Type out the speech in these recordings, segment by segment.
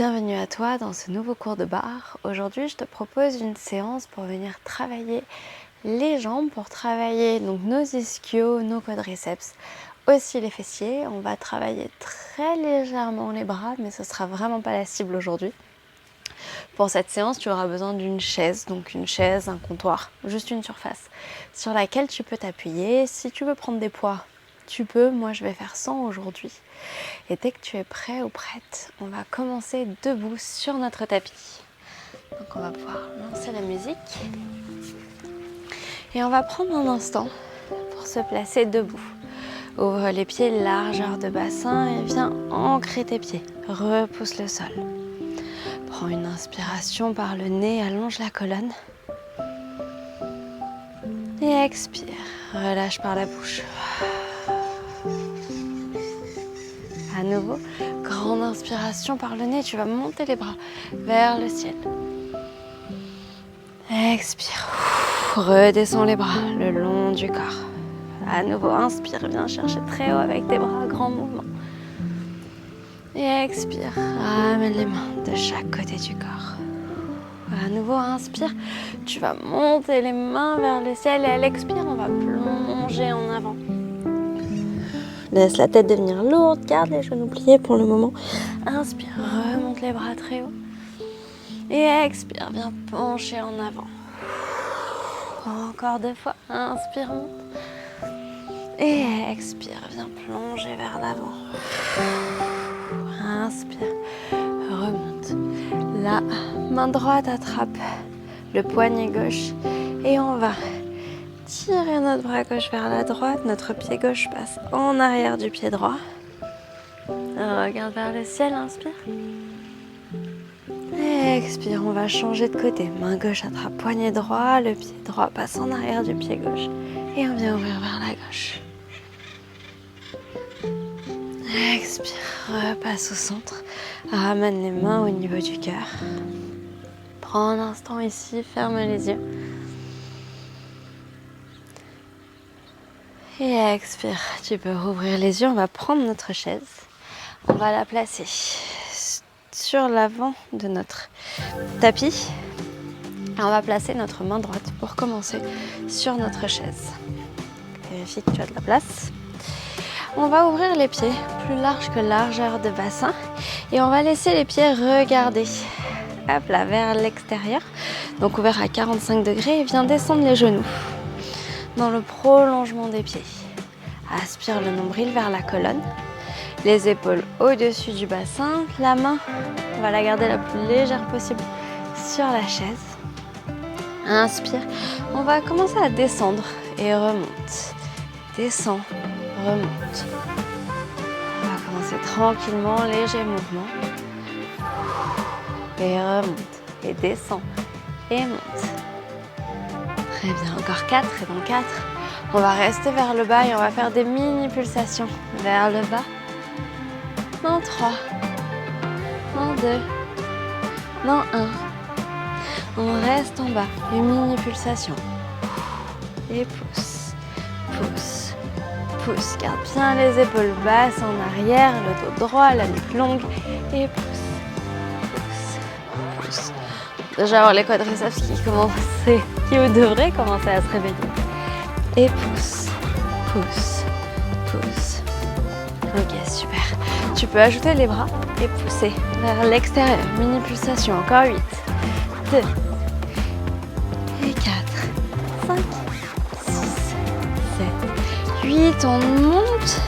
Bienvenue à toi dans ce nouveau cours de barre. Aujourd'hui, je te propose une séance pour venir travailler les jambes, pour travailler donc nos ischios, nos quadriceps, aussi les fessiers. On va travailler très légèrement les bras, mais ce sera vraiment pas la cible aujourd'hui. Pour cette séance, tu auras besoin d'une chaise, donc une chaise, un comptoir, juste une surface sur laquelle tu peux t'appuyer. Si tu veux prendre des poids, tu peux. Moi, je vais faire 100 aujourd'hui. Et dès que tu es prêt ou prête, on va commencer debout sur notre tapis. Donc on va pouvoir lancer la musique. Et on va prendre un instant pour se placer debout. Ouvre les pieds, largeur de bassin et viens ancrer tes pieds. Repousse le sol. Prends une inspiration par le nez, allonge la colonne. Et expire, relâche par la bouche. À nouveau, grande inspiration par le nez, tu vas monter les bras vers le ciel. Expire, redescends les bras le long du corps. À nouveau, inspire, viens chercher très haut avec tes bras, grand mouvement. Et expire, ramène les mains de chaque côté du corps. À nouveau, inspire, tu vas monter les mains vers le ciel et à l'expire, on va plonger en avant. Laisse la tête devenir lourde, garde les genoux pliés pour le moment. Inspire, remonte les bras très haut. Et expire, viens pencher en avant. Encore 2 fois, inspire, monte. Et expire, viens plonger vers l'avant. Inspire, remonte. La main droite attrape le poignet gauche et on va tirer notre bras gauche vers la droite. Notre pied gauche passe en arrière du pied droit. Regarde vers le ciel, inspire. Et expire, on va changer de côté. Main gauche attrape poignet droit, le pied droit passe en arrière du pied gauche. Et on vient ouvrir vers la gauche. Expire, repasse au centre. Ramène les mains au niveau du cœur. Prends un instant ici, ferme les yeux. Et expire, tu peux rouvrir les yeux. On va prendre notre chaise. On va la placer sur l'avant de notre tapis. Et on va placer notre main droite pour commencer sur notre chaise. Vérifie que tu as de la place. On va ouvrir les pieds, plus large que largeur de bassin. Et on va laisser les pieds regarder. Hop là, vers l'extérieur. Donc ouvert à 45 degrés et viens descendre les genoux dans le prolongement des pieds. Aspire le nombril vers la colonne. Les épaules au-dessus du bassin. La main, on va la garder la plus légère possible sur la chaise. Inspire. On va commencer à descendre et remonte. Descend, remonte. On va commencer tranquillement, léger mouvement. Et remonte. Et descend. Et monte. Très bien. Encore 4. Et dans 4. On va rester vers le bas et on va faire des mini pulsations vers le bas. Dans 3. Dans 2. Dans 1. On reste en bas. Une mini pulsation. Et pousse. Pousse. Pousse. Garde bien les épaules basses en arrière, le dos droit, la nuque longue. Et pousse. Pousse. Pousse. Déjà avoir les quadriceps qui devraient commencer à se réveiller. Et pousse. Pousse. Pousse. Ok, super. Tu peux ajouter les bras et pousser vers l'extérieur. Mini pulsation. Encore 8. 2. Et 4. 5. 6. 7. 8. On monte.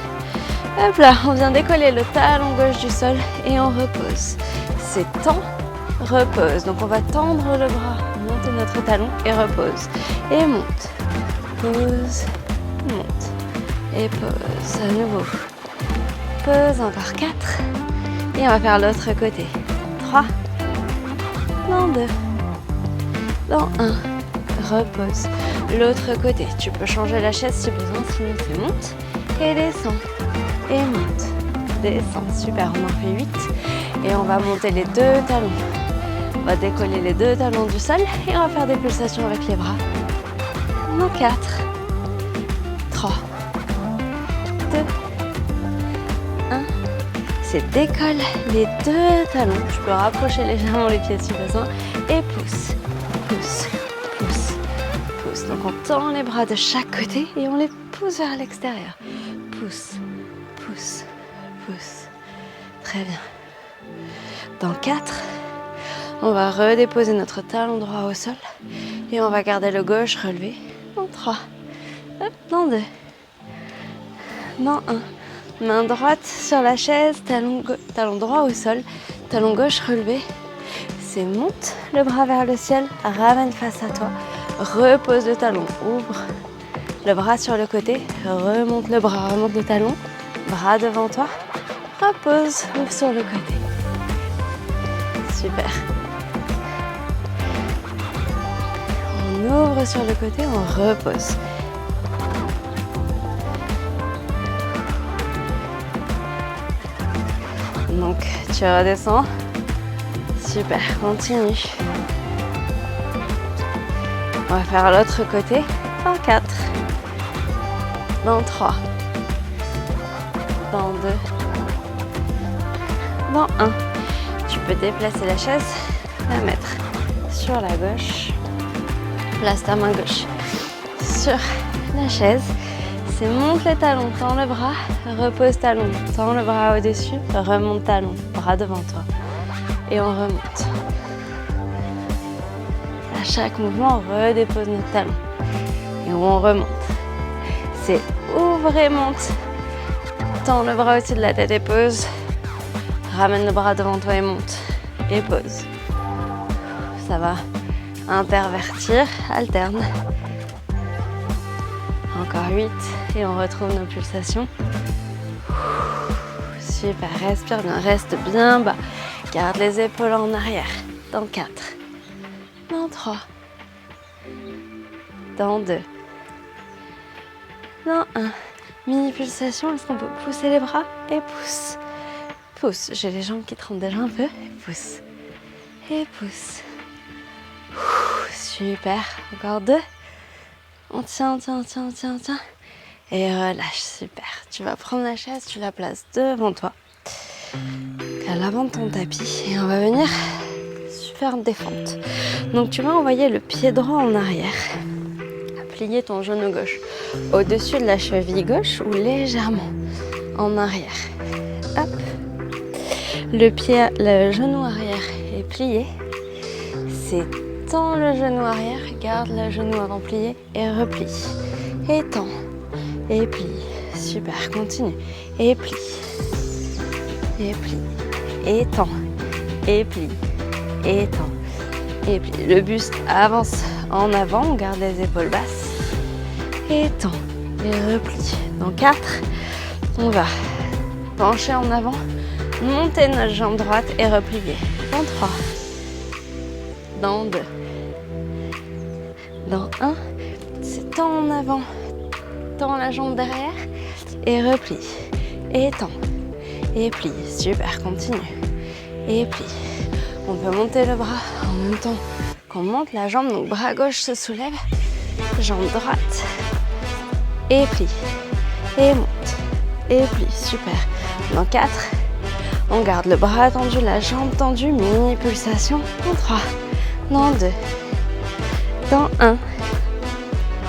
Hop là, on vient décoller le talon gauche du sol et on repose. C'est temps. Repose. Donc on va tendre le bras, monter notre talon et repose. Et monte. Pose. Monte. Et pose. À nouveau. Pose, encore 4. Et on va faire l'autre côté. 3. Dans 2. Dans 1. Repose. L'autre côté. Tu peux changer la chaise si besoin, sinon tu montes. Et descends. Et monte. Descends. Super, on en fait 8. Et on va monter les 2 talons. On va décoller les 2 talons du sol. Et on va faire des pulsations avec les bras. Dans 4. 3. 2. 1. c'est décolle les deux talons. Tu peux rapprocher légèrement les pieds si besoin. Et pousse, pousse, pousse, pousse. Donc on tend les bras de chaque côté et on les pousse vers l'extérieur. Pousse, pousse, pousse. Très bien. Dans 4, on va redéposer notre talon droit au sol et on va garder le gauche relevé. Dans 3, dans 2, dans 1. Main droite sur la chaise, talon droit au sol, talon gauche relevé. C'est monte le bras vers le ciel, ramène face à toi, repose le talon, ouvre le bras sur le côté, remonte le bras, remonte le talon, bras devant toi, repose, ouvre sur le côté. Super. On ouvre sur le côté, on repose. Donc tu redescends. Super, continue. On va faire l'autre côté. Dans 4. Dans 3. Dans 2. Dans 1. Tu peux déplacer la chaise, la mettre sur la gauche. Place ta main gauche sur la chaise. C'est monte les talons, tends le bras, repose talon, tends le bras au-dessus, remonte talon, bras devant toi. Et on remonte. À chaque mouvement, on redépose notre talon. Et on remonte. C'est ouvre et monte. Tends le bras au-dessus de la tête et pose. Ramène le bras devant toi et monte. Et pose. Ça va intervertir, alterne. Encore 8 et on retrouve nos pulsations. Super, respire bien, reste bien bas. Garde les épaules en arrière. Dans 4. Dans 3. Dans 2. Dans 1. Mini pulsation, est-ce qu'on peut pousser les bras? Et pousse. Pousse. J'ai les jambes qui tremblent déjà un peu. Pousse. Et pousse. Super. Encore 2. On tient, tient, tient, tient, tient. Et relâche, super. Tu vas prendre la chaise, tu la places devant toi, à l'avant de ton tapis. Et on va venir faire une défente. Donc tu vas envoyer le pied droit en arrière. Plier ton genou gauche au-dessus de la cheville gauche ou légèrement en arrière. Hop. Le genou arrière est plié. C'est tends le genou arrière, garde le genou avant plié et replie. Et tends, et plie. Super, continue. Et plie, et plie, et tends, et plie, et tends, et plie. Le buste avance en avant, on garde les épaules basses. Et tends, et replie. Dans 4, on va pencher en avant, monter notre jambe droite et replier. Dans 3, dans 2, dans 1, c'est tend en avant, tend la jambe derrière et replie. Et tend, et plie. Super, continue. Et plie. On peut monter le bras en même temps qu'on monte la jambe, donc bras gauche se soulève, jambe droite. Et plie. Et monte. Et plie. Super. Dans 4, on garde le bras tendu, la jambe tendue, mini pulsation. Dans 3, dans 2, dans 1.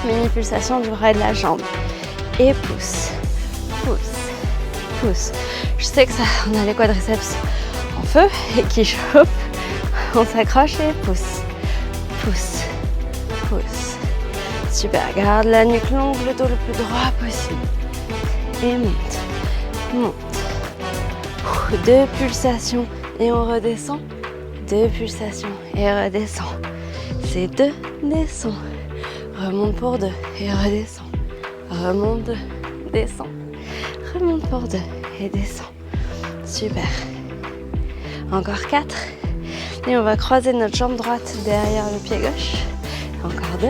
Mini pulsation du bras et de la jambe. Et pousse, pousse, pousse. Je sais que ça, on a les quadriceps en feu et qui chauffent. On s'accroche et pousse, pousse, pousse. Super, garde la nuque longue, le dos le plus droit possible. Et monte, monte. 2 pulsations et on redescend. 2 pulsations et redescend. C'est 2, descend. Remonte pour 2 et redescend. Remonte 2, descend. Remonte pour 2 et descend. Super. Encore 4. Et on va croiser notre jambe droite derrière le pied gauche. Encore 2.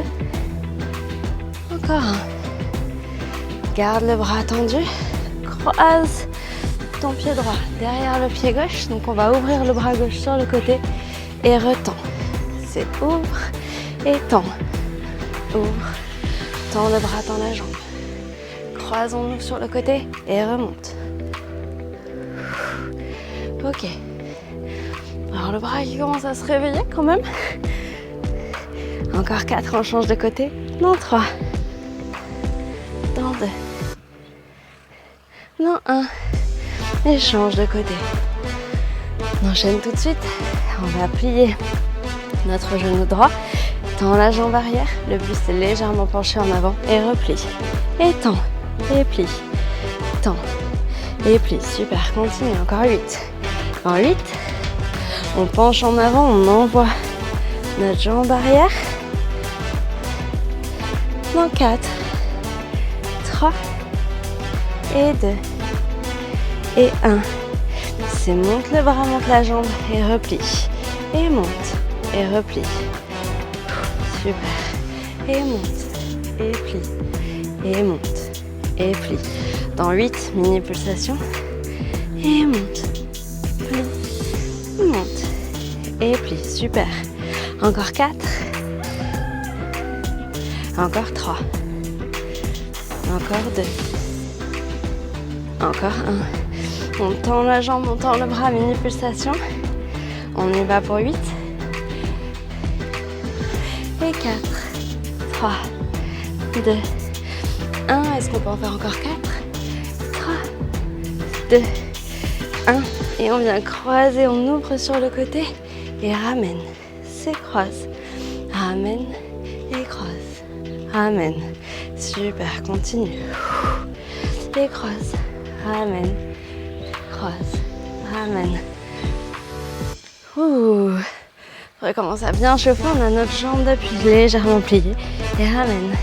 Encore 1. Garde le bras tendu. Croise ton pied droit derrière le pied gauche. Donc on va ouvrir le bras gauche sur le côté et retend. C'est ouvre et tend. Ouvre. Tends le bras, tends la jambe. Croisons-nous sur le côté et remonte. Ok. Alors le bras qui commence à se réveiller quand même. Encore 4, on change de côté. Dans 3. Dans 2. Dans 1. Et change de côté. On enchaîne tout de suite. On va plier notre genou droit. Tends la jambe arrière. Le buste est légèrement penché en avant. Et replie. Et tends. Et plie. Tends. Et plie. Super. Continue. Encore 8. En 8. On penche en avant. On envoie notre jambe arrière. Dans 4. 3. Et 2. Et 1. C'est monte le bras, monte la jambe et replie. Et monte et replie. Super. Et monte et plie. Et monte et plie. Dans 8, mini pulsation. Et monte. Plie. Monte et plie. Super. Encore 4. Encore 3. Encore 2. Encore 1. On tend la jambe, on tend le bras, mini pulsation. On y va pour 8. Et 4, 3, 2, 1. Est-ce qu'on peut en faire encore 4? 3, 2, 1. Et on vient croiser, on ouvre sur le côté et ramène. C'est croise. Ramène et croise. Ramène. Super, continue. Et croise. Ramène. Croise, ramène. Ouh. On recommence à bien chauffer. On a notre jambe d'appui légèrement pliée. Et ramène.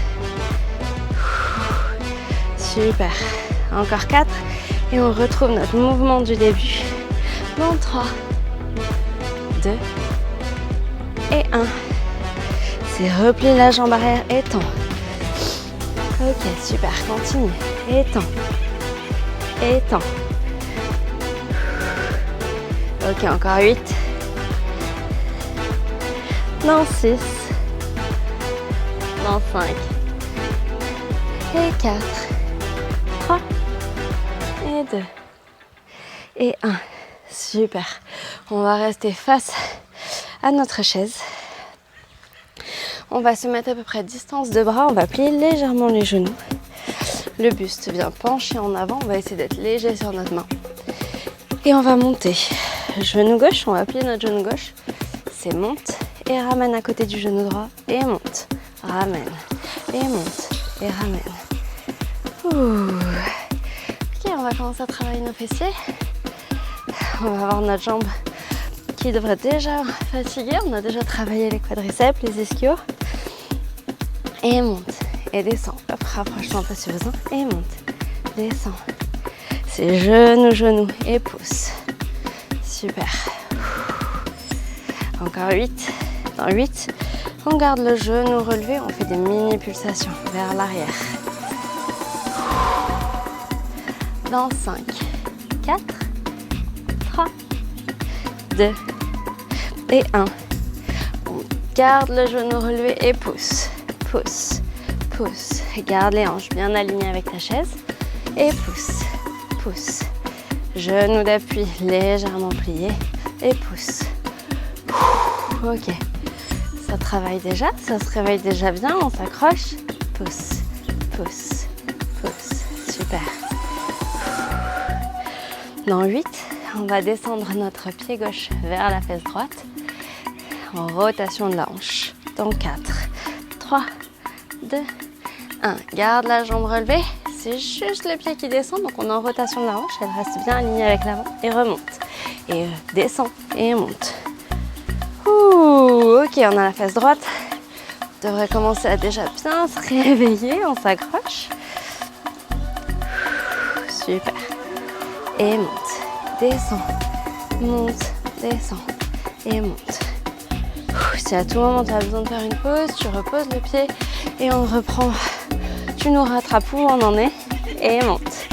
Super. Encore 4. Et on retrouve notre mouvement du début. Dans 3, 2 et 1. C'est replie la jambe arrière et tend. Ok, super. Continue. Et tend. Et tend. Ok, encore 8. Dans 6. Dans 5. Et 4. 3. Et 2. Et 1. Super. On va rester face à notre chaise. On va se mettre à peu près distance de bras. On va plier légèrement les genoux. Le buste vient pencher en avant. On va essayer d'être léger sur notre main. Et on va monter. Genou gauche, on va plier notre genou gauche. C'est monte et ramène à côté du genou droit. Et monte, ramène. Et monte et ramène. Ouh. Ok, on va commencer à travailler nos fessiers. On va avoir notre jambe qui devrait déjà fatiguer. On a déjà travaillé les quadriceps, les ischios. Et monte et descend. Hop, rapproche-toi un peu si besoin. Et monte, descend. C'est genou, genou et pousse. Super. Encore 8. Dans 8, on garde le genou relevé. On fait des mini pulsations vers l'arrière. Dans 5, 4, 3, 2 et 1. On garde le genou relevé et pousse. Pousse, pousse. Garde les hanches bien alignées avec ta chaise. Et pousse, pousse. Genou d'appui légèrement plié. Et pousse. Ok. Ça travaille déjà, ça se réveille déjà bien. On s'accroche. Pousse, pousse, pousse. Super. Dans 8, on va descendre notre pied gauche vers la fesse droite. En rotation de la hanche. Dans 4, 3, 2, 1. Garde la jambe relevée. C'est juste le pied qui descend. Donc on est en rotation de la hanche. Elle reste bien alignée avec l'avant. Et remonte. Et descend. Et monte. Ouh, ok, on a la fesse droite. On devrait commencer à déjà bien se réveiller. On s'accroche. Super. Et monte. Descend. Monte. Descend. Et monte. Si à tout moment tu as besoin de faire une pause, tu reposes le pied et on reprend. Tu nous rattrapes où on en est et monte.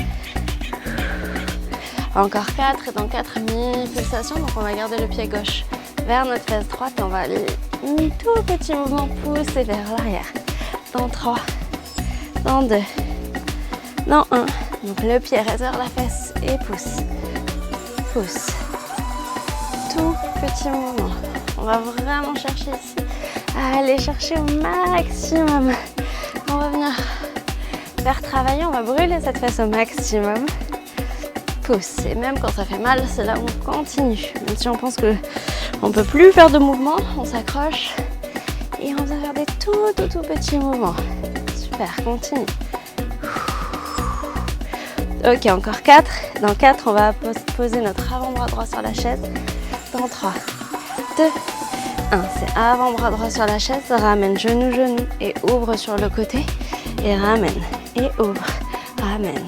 Encore 4 et dans 4 mini-pulsations, donc on va garder le pied gauche vers notre fesse droite et on va aller un tout petit mouvement pousser vers l'arrière. Dans 3, dans 2, dans 1. Donc le pied reste vers la fesse et pousse, pousse, tout petit mouvement. On va vraiment chercher ici à aller chercher au maximum. On va venir faire travailler, on va brûler cette fesse au maximum. Pousse, et même quand ça fait mal, c'est là où on continue. Même si on pense qu'on ne peut plus faire de mouvement, on s'accroche et on va faire des tout petits mouvements. Super, continue. Ok, encore 4. Dans 4, on va poser notre avant-bras droit sur la chaise. Dans 3, 2, 1. C'est avant-bras droit sur la chaise, ramène genou, et ouvre sur le côté. Et ramène, et ouvre, ramène.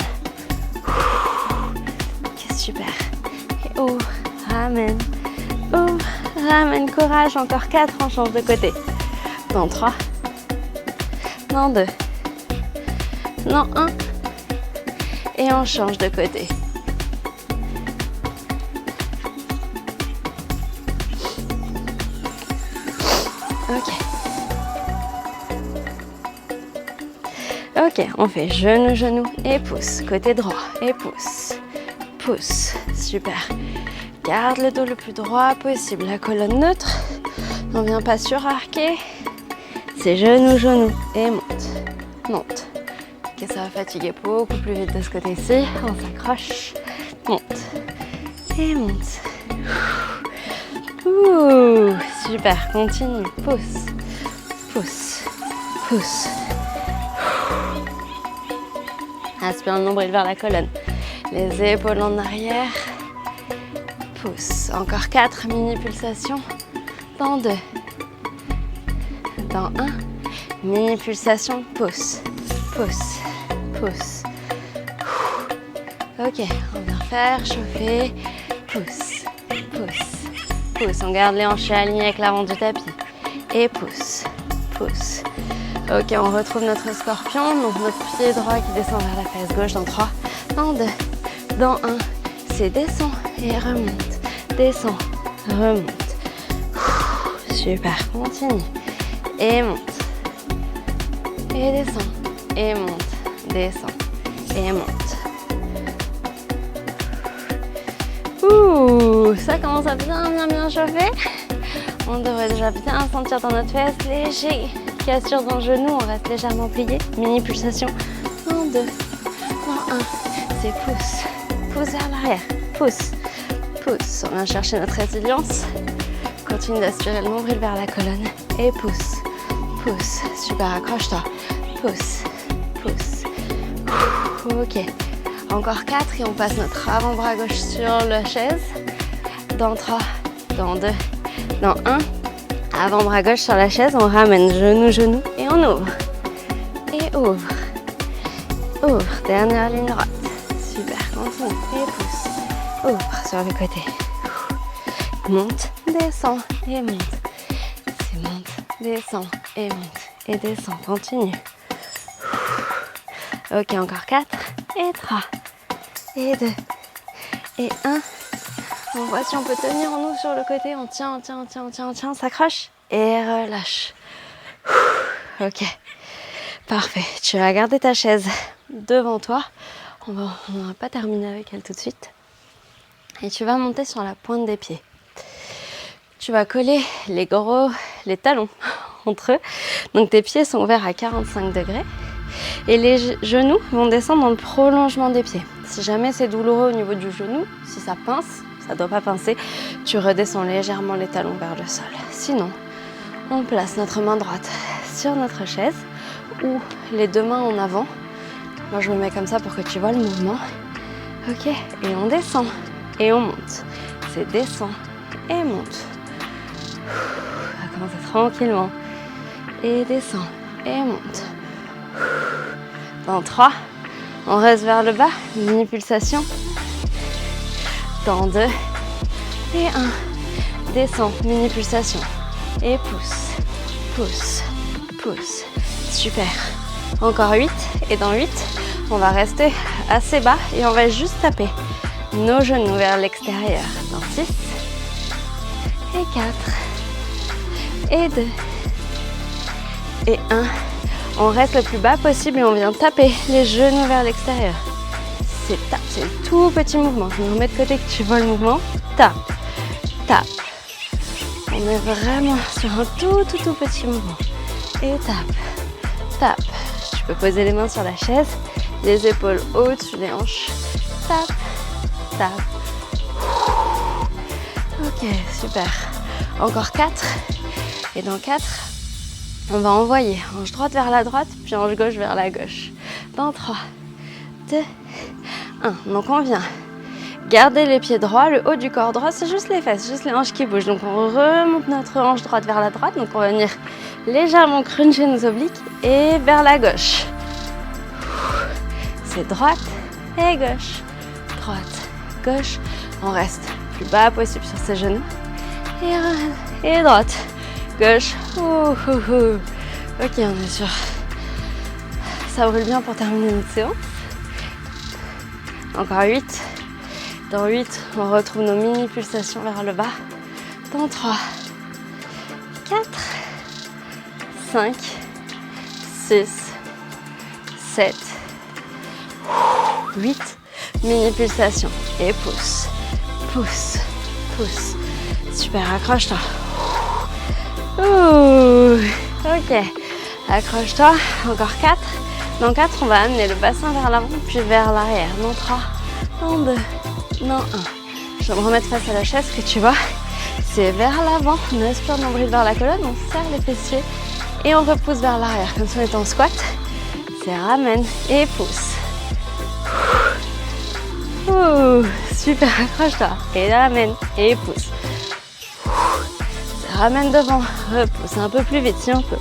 Ok, super. Et ouvre, ramène, courage. Encore 4, on change de côté. Dans 3, dans 2, dans 1. Et on change de côté. Ok. Ok, on fait genou et pouce. Côté droit et pouce. Pouce. Super. Garde le dos le plus droit possible. La colonne neutre. On vient pas surarquer. C'est genou et monte. Ok, ça va fatiguer beaucoup plus vite de ce côté-ci. On s'accroche. Monte. Et monte. Ouh, super, continue. Pousse. Aspire le nombril vers la colonne. Les épaules en arrière. Pousse. Encore 4 mini pulsations. Dans 2. Dans 1. Mini pulsation. Pousse. Ok, on vient faire chauffer. Pousse. On garde les hanches alignées avec l'avant du tapis. Et pousse. Ok, on retrouve notre scorpion. Donc notre pied droit qui descend vers la fesse gauche dans 3, dans 2, dans 1. C'est descend et remonte. Descend, remonte. Super, continue. Et monte. Et descend. Et monte. Descend. Et monte. Ouh, ça commence à bien chauffer. On devrait déjà bien sentir dans notre fesse. Léger. Cassure dans le genou, on reste légèrement plié. Mini pulsation. Dans 2, dans 1. C'est pouce. Pouce vers l'arrière. Pouce. On vient chercher notre résilience. Continue d'aspirer le nombril vers la colonne. Et pousse. Super, accroche-toi. Pousse. Ok. Encore 4 et on passe notre avant-bras gauche sur la chaise. Dans 3, dans 2, dans 1. Avant-bras gauche sur la chaise, on ramène genou et on ouvre. Et ouvre. Dernière ligne droite. Super, continue. Et pousse. Ouvre sur le côté. Monte, descend et monte. C'est monte, descend et monte. Et descend, continue. Ok, encore 4 et 3 et 2 et 1. On voit si on peut tenir en nous sur le côté. On tient, on s'accroche et relâche. Ok, parfait. Tu vas garder ta chaise devant toi. On va pas terminer avec elle tout de suite. Et tu vas monter sur la pointe des pieds. Tu vas coller les talons entre eux. Donc tes pieds sont ouverts à 45 degrés. Et les genoux vont descendre dans le prolongement des pieds. Si jamais c'est douloureux au niveau du genou, si ça pince, ça ne doit pas pincer, tu redescends légèrement les talons vers le sol. Sinon, on place notre main droite sur notre chaise ou les deux mains en avant. Moi, je me mets comme ça pour que tu vois le mouvement. Ok, et on descend et on monte. C'est descend et monte. On va commencer tranquillement. Et descend et monte. Dans 3, on reste vers le bas, mini pulsation. Dans 2 et 1, descend, mini pulsation. Et pousse. Super. Encore 8 et dans 8, on va rester assez bas et on va juste taper nos genoux vers l'extérieur. Dans 6 et 4 et 2 et 1. On reste le plus bas possible et on vient taper les genoux vers l'extérieur. C'est un tout petit mouvement. Je me remets de côté que tu vois le mouvement. Tape. On est vraiment sur un tout petit mouvement. Et tape, tape. Tu peux poser les mains sur la chaise, les épaules au-dessus des hanches. Tape, tape. Ok, super. Encore 4. Et dans 4, on va envoyer hanche droite vers la droite, puis hanche gauche vers la gauche. Dans 3, 2, 1. Donc on vient garder les pieds droits, le haut du corps droit, c'est juste les fesses, juste les hanches qui bougent. Donc on remonte notre hanche droite vers la droite, donc on va venir légèrement cruncher nos obliques et vers la gauche. C'est droite et gauche, droite, gauche. On reste plus bas possible sur ses genoux. Et droite, gauche. Ok, on est sûr. Ça brûle bien pour terminer notre séance. Encore 8. Dans 8, on retrouve nos mini pulsations vers le bas. Dans 3, 4, 5, 6, 7, 8. Mini pulsations. Et pousse, pousse, pousse. Super, accroche-toi. Ok, accroche-toi. Encore 4. Dans 4, on va amener le bassin vers l'avant puis vers l'arrière. Dans 3, dans 2, dans 1. Je vais me remettre face à la chaise que tu vois. C'est vers l'avant. On aspire le nombril vers la colonne. On serre les fessiers et on repousse vers l'arrière. Comme si on était en squat. C'est ramène et pousse. Super, accroche-toi. Et ramène et pousse. Ramène devant, repousse un peu plus vite si on peut.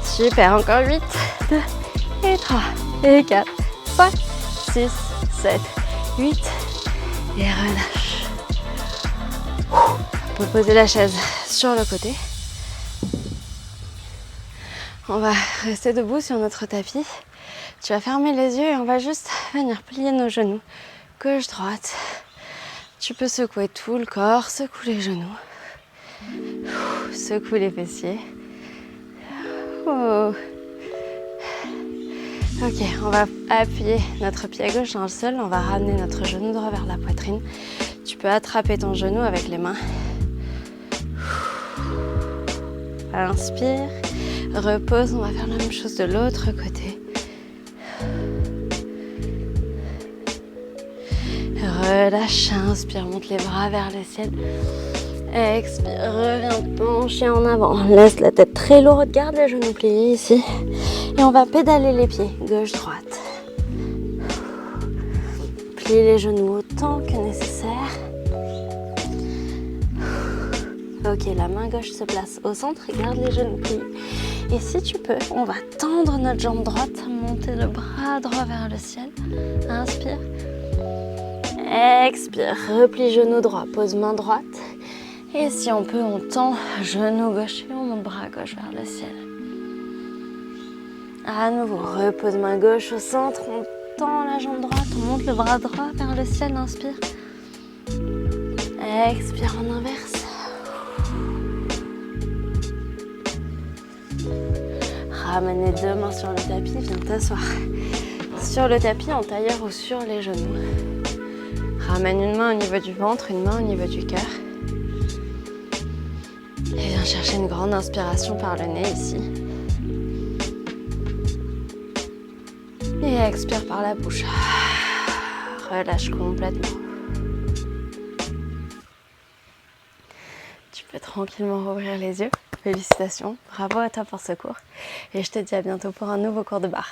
Super, encore 8, 2, et 3, et 4, 5, 6, 7, 8, et relâche. On peut poser la chaise sur le côté. On va rester debout sur notre tapis. Tu vas fermer les yeux et on va juste venir plier nos genoux. Gauche, droite. Tu peux secouer tout le corps, secoue les genoux. Secoue les fessiers. Ok, on va appuyer notre pied gauche dans le sol. On va ramener notre genou droit vers la poitrine. Tu peux attraper ton genou avec les mains. Inspire. Repose. On va faire la même chose de l'autre côté. Relâche, inspire, monte les bras vers le ciel. Expire, reviens pencher en avant. Laisse la tête très lourde, garde les genoux pliés ici. Et on va pédaler les pieds, gauche-droite. Plie les genoux autant que nécessaire. Ok, la main gauche se place au centre et garde les genoux pliés. Et si tu peux, on va tendre notre jambe droite, monter le bras droit vers le ciel. Inspire. Expire, replie genou droit, pose main droite. Et si on peut, on tend genou gauche et on monte bras gauche vers le ciel. À nouveau, repose main gauche au centre, on tend la jambe droite, on monte le bras droit vers le ciel, inspire. Expire en inverse. Ramène les deux mains sur le tapis, viens t'asseoir sur le tapis en tailleur ou sur les genoux. Ramène une main au niveau du ventre, une main au niveau du cœur. Et viens chercher une grande inspiration par le nez ici. Et expire par la bouche. Relâche complètement. Tu peux tranquillement rouvrir les yeux. Félicitations, bravo à toi pour ce cours. Et je te dis à bientôt pour un nouveau cours de barre.